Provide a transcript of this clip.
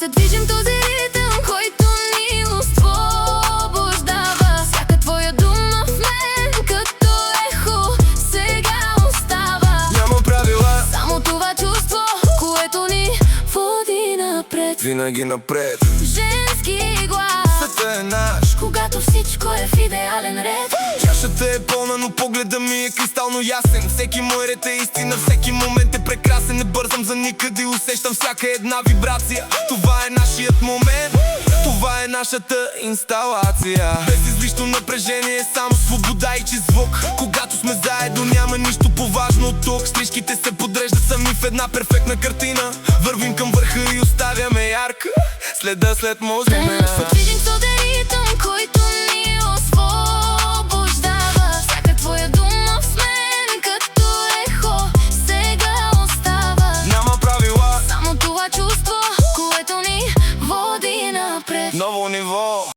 се движим този ритъм, който ни освобождава. Всяка твоя дума в мен като ехо сега остава. Няма правила, само това чувство, което ни води напред. винаги напред. Женски глас, Светът е наш, когато всичко е в идеален ред. чашата е пълна, но погледа ми е кристално ясен. Всеки мой ред е истина, всеки момент е прекрасен. Не бързам за никъде, усещам всяка една вибрация. Това е нашият момент, това е нашата инсталация. Без излишно напрежение, само свобода и чист звук. Когато сме заедно, няма нищо по-важно от тук. Стрижките се подреждат сами в една перфектна картина. Вървим към върха и оставяме ярка следа след музика. се движим този ритъм, който ни освобождава. Всяка твоя дума в мен като ехо сега остава. Няма правила, Само това чувство, което ни води напред. ново ниво.